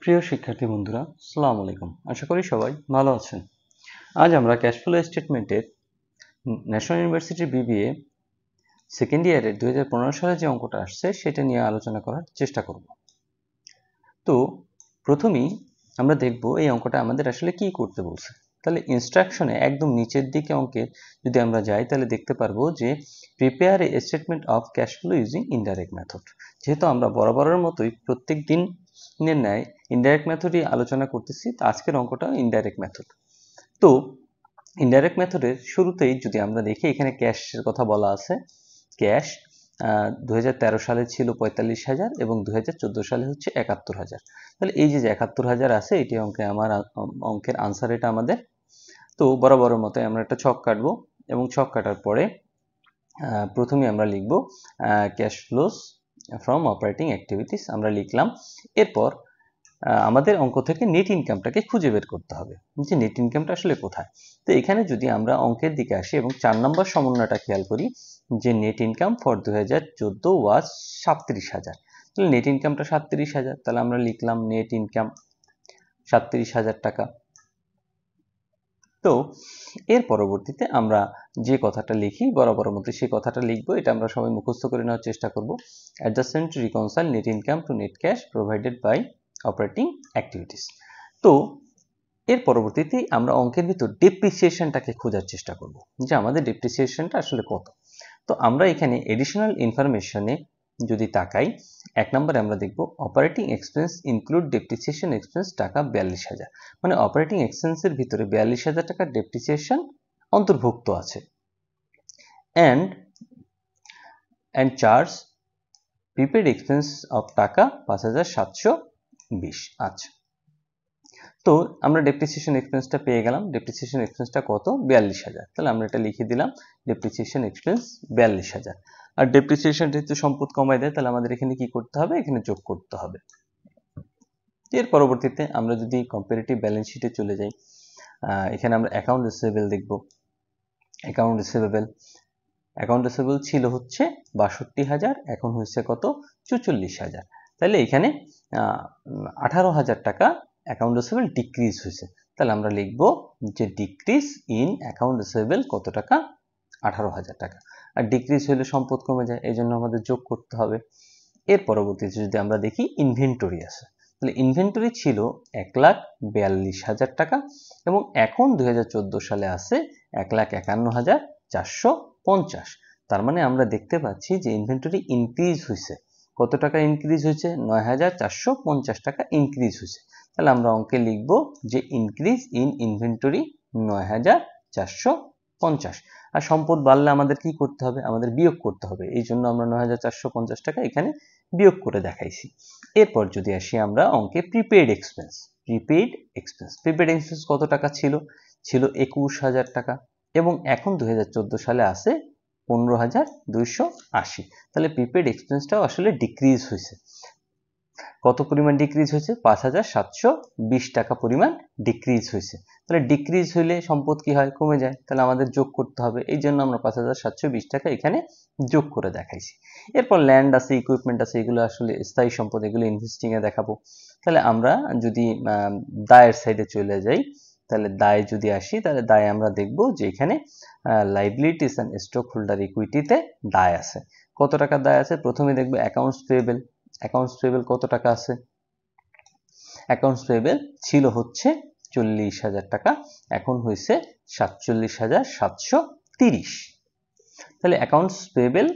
প্রিয় শিক্ষার্থী বন্ধুরা, আসসালামু আলাইকুম। আশা করি সবাই ভালো আছেন। আজ আমরা ক্যাশ ফ্লো স্টেটমেন্টের ন্যাশনাল ইউনিভার্সিটি বিবিএ সেকেন্ড ইয়ারের 2015 সালে যে অঙ্কটা আসছে সেটা নিয়ে আলোচনা করার চেষ্টা করব। তো প্রথমেই আমরা দেখব এই অঙ্কটা আমাদের আসলে কি করতে বলছে। তাহলে ইনস্ট্রাকশনে একদম নিচের দিকে অঙ্কের যদি আমরা যাই তাহলে দেখতে পারবো যে prepare a statement of cash flow using indirect method. যেহেতু আমরা বরাবরের মতোই প্রত্যেক দিনের ন্যায় ইনডাইরেক্ট মেথডই আলোচনা করতেছি, তো আজকের অঙ্কটা ইনডাইরেক্ট মেথড। তো ইনডাইরেক্ট মেথডের শুরুতেই যদি আমরা দেখি, এখানে ক্যাশের কথা বলা আছে। ক্যাশ 2013 সালে ছিল 45,000 এবং 2014 সালে হচ্ছে 71,000। তাহলে এই যে 71,000 আছে, এটি অঙ্কের আনসার এটা আমাদের। তো বরাবরের মতো আমরা একটা ছক কাটবো এবং ছক কাটার পরে প্রথমে আমরা লিখব cash flows from operating activities আমরা লিখলাম। এরপর আমাদের অঙ্ক থেকে নেট ইনকামটাকে খুঁজে বের করতে হবে যে নেট ইনকামটা আসলে কোথায়। তো এখানে যদি আমরা অঙ্কের দিকে আসি এবং 4 নম্বর সমন্বয়টা খেয়াল করি যে নেট ইনকাম ফর 2014 ওয়াজ 37,000। তাহলে নেট ইনকামটা 37,000, তাহলে আমরা লিখলাম নেট ইনকাম 37,000 টাকা। তো এর পরবর্তীতে আমরা যে কথাটা লিখি বরাবর মতো সেই কথাটা লিখবো। এটা আমরা সবাই মুখস্থ করে নেওয়ার চেষ্টা করব। Adjustment to reconcile net income to net cash provided by operating activities. তো এর পরবর্তীতে আমরা অঙ্কের ভিতর ডেপ্রিসিয়েশনটাকে খোঁজার চেষ্টা করব যে আমাদের ডেপ্রিসিয়েশনটা আসলে কত। তো আমরা এখানে এডিশনাল ইনফরমেশনে যদি তাকাই, 1 নম্বরে আমরা দেখব operating expense include depreciation expense টাকা 42,000। মানে অপারেটিং এক্সপেন্সের ভিতরে 42,000 টাকার ডেপ্রিসিয়েশন অন্তর্ভুক্ত আছে। And charge prepaid expense of টাকা 5,720। আচ্ছা, তো আমরা ডেপ্রিসিয়েশন এক্সপেন্সটা পেয়ে গেলাম। ডেপ্রিসিয়েশন এক্সপেন্সটা কত? 42,000। তাহলে আমরা এটা লিখে দিলাম, ডেপ্রিসিয়েশন এক্সপেন্স 42,000। আর ডেপ্রিসিয়েশন যেহেতু সম্পদ কমায় দেয়, তাহলে আমাদের এখানে কি করতে হবে? এখানে যোগ করতে হবে। এর পরবর্তীতে আমরা যদি কম্পারেটিভ ব্যালেন্স শিটে চলে যাই, এখানে আমরা অ্যাকাউন্ট রিসিভেবল দেখব। অ্যাকাউন্ট রিসিভেবল ছিল হচ্ছে 62,000, এখন হয়েছে কত? 44,000। তাহলে এখানে 18,000 টাকা অ্যাকাউন্ট রিসিভেবল ডিক্রিজ হয়েছে। তাহলে আমরা লিখব যে ডিক্রিজ ইন অ্যাকাউন্ট রিসিভেবল কত টাকা? 18,000 টাকা। আর ডিক্রিজ হলে সম্পদ কমে যায়, এই জন্য আমাদের যোগ করতে হবে। এর পরবর্তীতে যদি আমরা দেখি ইনভেন্টরি আছে, তাহলে ইনভেন্টরি ছিল 1,42,000 টাকা এবং এখন 2014 সালে আছে 1,51,450। তার মানে আমরা দেখতে পাচ্ছি যে ইনভেন্টরি ইনক্রিজ হয়েছে। কত টাকা ইনক্রিজ হয়েছে? 9,450 টাকা ইনক্রিজ হয়েছে। তাহলে আমরা অঙ্কে লিখব যে ইনক্রিজ ইন ইনভেন্টরি 9,450। আর সম্পদ বাড়লে আমাদের কি করতে হবে? আমাদের বিয়োগ করতে হবে। এই জন্য আমরা 9,450 টাকা এখানে বিয়োগ করে দেখাইছি। এরপর যদি আসি আমরা অঙ্কে প্রিপেইড এক্সপেন্স কত টাকা ছিল? 21,000 টাকা এবং এখন 2014 সালে আছে 15,280। তাহলে প্রিপেইড এক্সপেন্সটাও আসলে ডিক্রিজ হয়েছে। কত পরিমাণ ডিক্রিজ হয়েছে? 5,720 টাকা পরিমাণ ডিক্রিজ হয়েছে। তাহলে ডিক্রিজ হইলে সম্পদ কি হয়? কমে যায়। তাহলে আমাদের যোগ করতে হবে, এই জন্য আমরা 5,720 টাকা এখানে যোগ করে দেখাইছি। এরপর ল্যান্ড আছে, ইকুইপমেন্ট আছে, এগুলো আসলে স্থায়ী সম্পদ, এগুলো ইনভেস্টিং এ দেখাবো। তাহলে আমরা যদি দায়ের সাইডে চলে যাই, তাহলে দায় যদি আসি, তাহলে দায় আমরা দেখব যে এখানে লাইবিলিটিস এন্ড স্টক হোল্ডার ইকুইটিতে দায় আছে। কত টাকা দায় আছে? প্রথমে দেখব অ্যাকাউন্টস পেয়েবল কত টাকা আছে? অ্যাকাউন্টস পেয়েবল ছিল হচ্ছে 40,000 টাকা, এখন হয়েছে 47,730। তাহলে অ্যাকাউন্টস পেয়েবল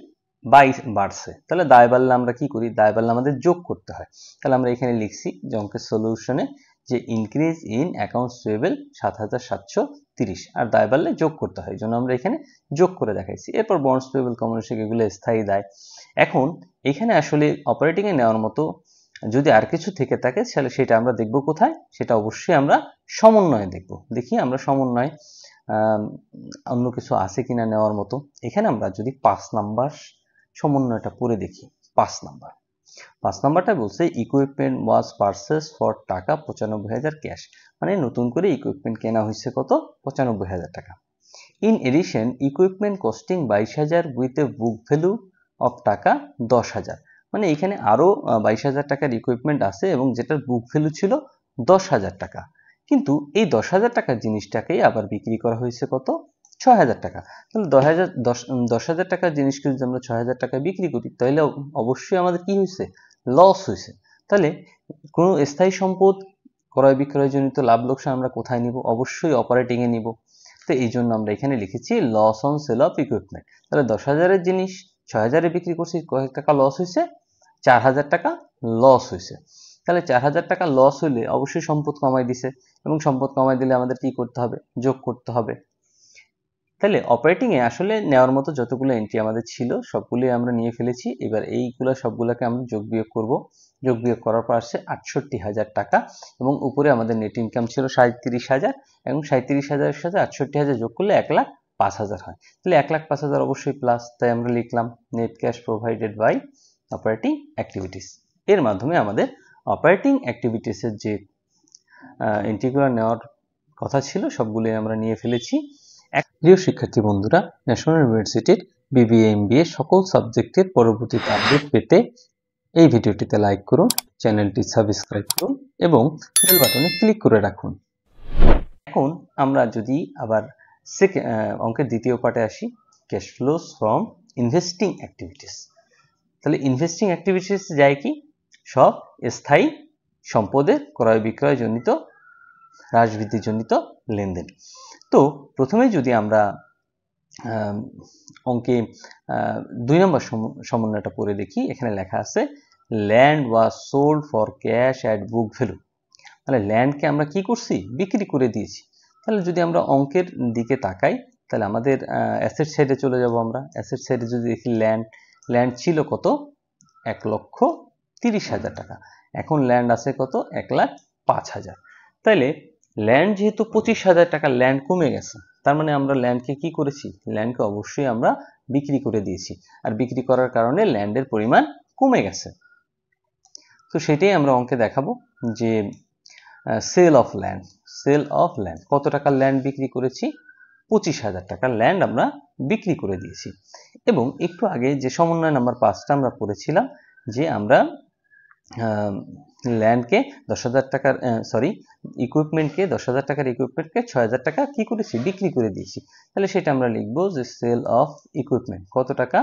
বাড়ছে। তাহলে দায় বাড়লে আমরা কি করি? দায় বাড়লে আমাদের যোগ করতে হয়। তাহলে আমরা এখানে লিখছি যে অঙ্কের সলিউশনে যে ইনক্রিজ ইন অ্যাকাউন্টস পেয়েবল 7,730, আর দায় বাড়লে যোগ করতে হয়, এই জন্য আমরা এখানে যোগ করে দেখাইছি। এরপর বন্ডস পেয়েবল, কমন শেয়ার, এগুলো স্থায়ী দায়। এখন এখানে আসলে অপারেটিং এ নেওয়ার মতো যদি আর কিছু থেকে থাকে তাহলে সেটা আমরা দেখব কোথায়? সেটা অবশ্যই আমরা সমন্বয়ে দেখব। দেখি আমরা সমন্বয় অন্য কিছু আছে কিনা নেওয়ার মতো। এখানে আমরা যদি 5 নাম্বার সমন্বয়টা পড়ে দেখি, 5 নাম্বারটা বলছে ইকুইপমেন্ট ওয়াজ পারচেজ ফর টাকা 95,000 ক্যাশ। মানে নতুন করে ইকুইপমেন্ট কেনা হয়েছে কত? 95,000 টাকা। In addition equipment costing 22,000 with a book value of টাকা 10,000। মানে এখানে আরো 22,000 টাকার ইকুইপমেন্ট আছে এবং যেটার বুক ভ্যালু ছিল 10,000 টাকা, কিন্তু এই 10,000 টাকার জিনিসটাকেই আবার বিক্রি করা হয়েছে কত, 6,000 টাকা। তাহলে 10,000 টাকার জিনিসকে যদি আমরা 6,000 টাকায় বিক্রি করি তাহলে অবশ্যই আমাদের কি হয়েছে, লস হয়েছে। তাহলে কোনো স্থায়ী সম্পদ ক্রয় বিক্রয় জনিত লাভ লোকসান আমরা কোথায় নিব, অবশ্যই অপারেটিং এ নিব। তো এই জন্য আমরা এখানে লিখেছি loss on sale of equipment. তাহলে 10,000-এর জিনিস 6,000-এ বিক্রি করছি, কয়েক টাকা লস হয়েছে, 4,000 টাকা লস হয়েছে। তাহলে 4,000 টাকা লস হলে অবশ্যই সম্পদ কমাই দিছে, এবং সম্পদ কমাই দিলে আমাদের কি করতে হবে, যোগ করতে হবে। তাহলে অপারেটিং এ আসলে নেওয়ার মতো যতগুলো এন্ট্রি আমাদের ছিল সবগুলো আমরা নিয়ে ফেলেছি। এবার এইগুলো সবগুলোকে আমরা যোগ বিয়োগ করব। যোগ বিয়োগ করার পর আসছে 68,000 টাকা, এবং উপরে আমাদের নেট ইনকাম ছিল 37,000, এবং 37,000-এর সাথে 68,000 যোগ করলে 1,05,000 হয়। তাহলে 1,05,000 অবশ্যই প্লাস, তাই আমরা লিখলাম net cash provided by operating activities. এর মাধ্যমে আমাদের অপারেটিং অ্যাক্টিভিটিসের যে এন্ট্রিগুলো নেওয়ার কথা ছিল সবগুলোই আমরা নিয়ে ফেলেছি। প্রিয় শিক্ষার্থী বন্ধুরা, ন্যাশনাল ইউনিভার্সিটির বিবিএ এমবিএ সকল সাবজেক্টের পরবর্তীতে আপডেট পেতে এই ভিডিওটিতে লাইক করুন, চ্যানেলটি সাবস্ক্রাইব করুন এবং বেল বাটনে ক্লিক করে রাখুন। এখন আমরা যদি আবার অঙ্কের দ্বিতীয় পার্টে আসি, cash flows from investing activities. তাহলে ইনভেস্টিং অ্যাক্টিভিটিস যায় কি, সব স্থায়ী সম্পদের ক্রয় বিক্রয় জনিত হ্রাস বৃদ্ধি জনিত লেনদেন। তো প্রথমে যদি আমরা অঙ্কে 2 নম্বর সমন্বয়টা পড়ে দেখি, এখানে লেখা আছে land was sold for cash at book value. তাহলে ল্যান্ডকে আমরা কি করছি, বিক্রি করে দিয়েছি। তাহলে যদি আমরা অঙ্কের দিকে তাকাই তাহলে আমাদের অ্যাসেট সাইডে চলে যাব। আমরা অ্যাসেট সাইডে যদি দেখি ল্যান্ড ছিল কত, 1,30,000 টাকা, এখন ল্যান্ড আছে কত, 1,05,000। তাইলে ল্যান্ড যেহেতু 25,000 টাকা ল্যান্ড কমে গেছে, তার মানে আমরা ল্যান্ডকে কি করেছি, ল্যান্ডকে অবশ্যই আমরা বিক্রি করে দিয়েছি, আর বিক্রি করার কারণে ল্যান্ডের পরিমাণ কমে গেছে। তো সেটাই আমরা অঙ্কে দেখাবো যে সেল অফ ল্যান্ড কত টাকার ল্যান্ড বিক্রি করেছি, 25,000 টাকার ল্যান্ড আমরা বিক্রি করে দিয়েছি। এবং একটু আগে যে সমন্বয় নাম্বার 5টা আমরা পড়েছিলাম যে আমরা ল্যান্ডকে 10,000 টাকার ইকুইপমেন্টকে 10,000 টাকার ইকুইপমেন্টকে 6,000 টাকা কি করেছি, বিক্রি করে দিয়েছি। তাহলে সেটা আমরা লিখবো যে সেল অফ ইকুইপমেন্ট কত টাকা,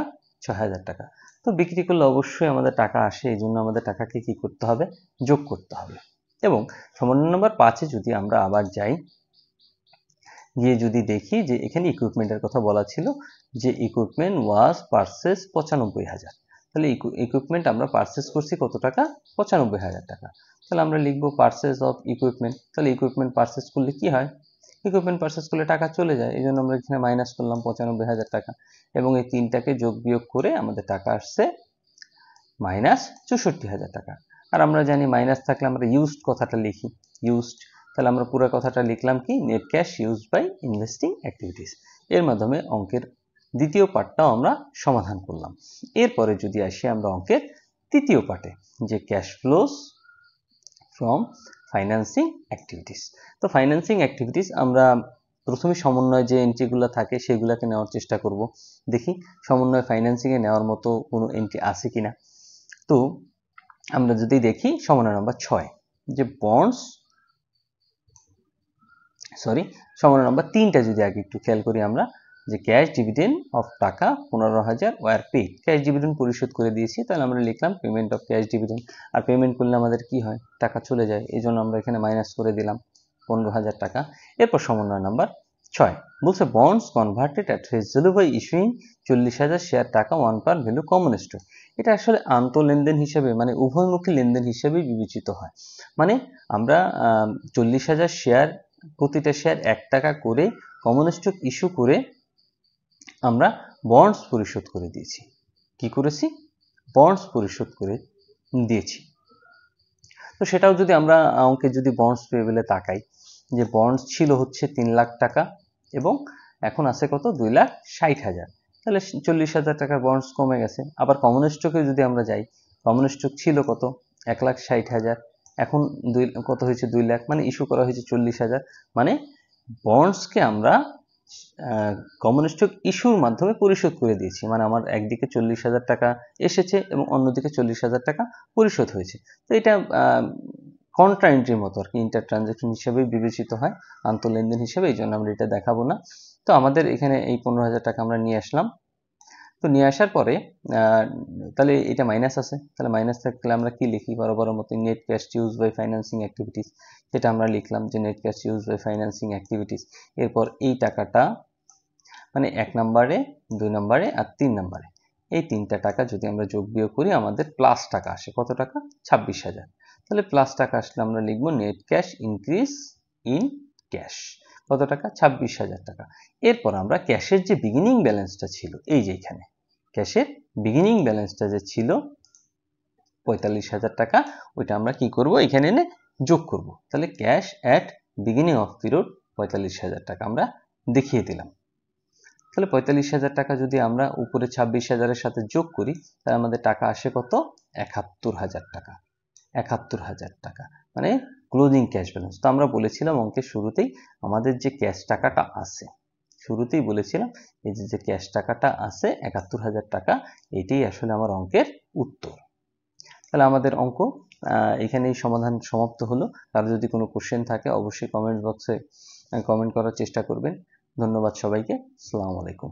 6,000 টাকা। তো বিক্রি করলে অবশ্যই আমাদের টাকা আসে, এই জন্য আমাদের টাকাকে কি করতে হবে, যোগ করতে হবে। এবং সমন্বয় নম্বর 5-এ যদি আমরা আবার যাই, গিয়ে যদি দেখি যে এখানে ইকুইপমেন্টের কথা বলা ছিল যে ইকুইপমেন্ট ওয়াজ পারচেজ 95,000। তাহলে ইকুইপমেন্ট আমরা পারচেজ করছি কত টাকা, 95,000 টাকা। তাহলে আমরা লিখবো পারচেজ অফ ইকুইপমেন্ট। তাহলে ইকুইপমেন্ট পারচেজ করলে কি হয়, ইকুইপমেন্ট পারচেজ করলে টাকা চলে যায়, এই জন্য আমরা এখানে মাইনাস করলাম 95,000 টাকা, এবং এই তিনটাকে যোগ বিয়োগ করে আমাদের টাকা আসছে -64,000 টাকা। আর আমরা জানি মাইনাস থাকলে আমরা ইউজড কথাটা লিখি, ইউজড। তাহলে আমরা পুরো কথাটা লিখলাম কি, net cash used by investing activities. এর মাধ্যমে অঙ্কের দ্বিতীয় পার্টটাও আমরা সমাধান করলাম। এরপরে যদি আসি আমরা অঙ্কের তৃতীয় পার্টে, যে cash flows from financing activities. তো ফাইন্যান্সিং অ্যাক্টিভিটিস আমরা প্রথমে সমন্বয় যে এন্ট্রিগুলো থাকে সেগুলোকে নেওয়ার চেষ্টা করব, দেখি সমন্বয় ফাইন্যান্সিং এ নেওয়ার মতো কোনো এন্ট্রি আছে কিনা। তো আমরা যদি দেখি সমন্বয় নাম্বার 6, যে সমন্বয় নাম্বার 3টা যদি আগে একটু খেয়াল করি আমরা, যে ক্যাশ ডিভিডেন্ড অফ টাকা 15,000 ওয়ার পেড, ক্যাশ ডিভিডেন্ড পরিশোধ করে দিয়েছি। তাহলে আমরা লিখলাম পেমেন্ট অফ ক্যাশ ডিভিডেন্ড, আর পেমেন্ট করলে আমাদের কি হয়, টাকা চলে যায়, এই জন্য আমরা এখানে মাইনাস করে দিলাম 15,000 টাকা। এরপর সমন্বয় নাম্বার 6 বলছে bonds converted at face value by issuing 40,000 share টাকা 1 পার ভ্যালু কমন স্টক। এটা আসলে আন্ত লেনদেন হিসেবে, মানে উভয়মুখী লেনদেন হিসেবে বিবেচিত হয়। মানে আমরা 40,000 শেয়ার, প্রতিটা শেয়ার 1 টাকা করে কমন স্টক ইস্যু করে আমরা বন্ডস পরিশোধ করে দিয়েছি। কি করেছি, বন্ডস পরিশোধ করে দিয়েছি। তো সেটাও যদি আমরা অঙ্কে যদি বন্ডস পেয়েবলে তাকাই, যে বন্ডস ছিল হচ্ছে 3 লাখ টাকা এবং এখন আছে কত, 2,60,000। তাহলে 40,000 টাকার বন্ডস কমে গেছে। আবার কমন স্টকে যদি আমরা যাই, কমন স্টক ছিল কত, 1,60,000, এখন কত হয়েছে, 2 লাখ, মানে ইস্যু করা হয়েছে 40,000। মানে বন্ডসকে আমরা কমন স্টক ইস্যুর মাধ্যমে পরিশোধ করে দিয়েছি, মানে আমার একদিকে 40,000 টাকা এসেছে এবং অন্যদিকে 40,000 টাকা পরিশোধ হয়েছে। তো এটা কন্ট্রা এন্ট্রির মতো আর কি, ইন্টার ট্রানজাকশন হিসেবেই বিবেচিত হয়, আন্ত লেনদেন হিসেবে, এই জন্য আমরা এটা দেখাবো না। তো আমাদের এখানে এই 15,000 টাকা আমরা নিয়ে আসলাম। তো নিয়ে আসার পরে তাহলে এটা মাইনাস আছে, তাহলে মাইনাস থাকলে আমরা কি লিখি বরাবর মতো, net cash use by financing activities, সেটা আমরা লিখলাম যে net cash use by financing activities. এরপর এই টাকাটা মানে 1 নম্বরে, 2 নম্বরে আর 3 নম্বরে, এই 3টা টাকা যদি আমরা যোগ বিয়োগ করি আমাদের প্লাস টাকা আসে। কত টাকা? 26,000। তাহলে প্লাস টাকা আসলে আমরা লিখবো net cash increase in cash. কত টাকা? 26,000 টাকা। এরপর আমরা ক্যাশের যে বিগিনিং ব্যালেন্সটা ছিল, এই যে এখানে ক্যাশের বিগিনিং ব্যালেন্সটা যে ছিল 45,000 টাকা, ওইটা আমরা কি করব, এখানে এনে যোগ করব। তাহলে cash at beginning of period 45,000 টাকা আমরা দেখিয়ে দিলাম। তাহলে 45,000 টাকা যদি আমরা উপরে 26,000-এর সাথে যোগ করি, তাহলে আমাদের টাকা আসে কত? 71,000 টাকা। 71,000 টাকা মানে ক্লোজিং ক্যাশ ব্যালেন্স। তো আমরা বলেছিলাম অঙ্কের শুরুতেই আমাদের যে ক্যাশ টাকাটা আছে, শুরুতেই বলেছিলাম এই যে ক্যাশ টাকাটা আছে 71,000 টাকা, এটাই আসলে আমার অঙ্কের উত্তর। তাহলে আমাদের অঙ্ক এখানেই সমাধান সমাপ্ত হলো। কারো যদি কোনো কোশ্চেন থাকে অবশ্যই কমেন্ট বক্সে কমেন্ট করার চেষ্টা করবেন। ধন্যবাদ সবাইকে। আসসালামু আলাইকুম।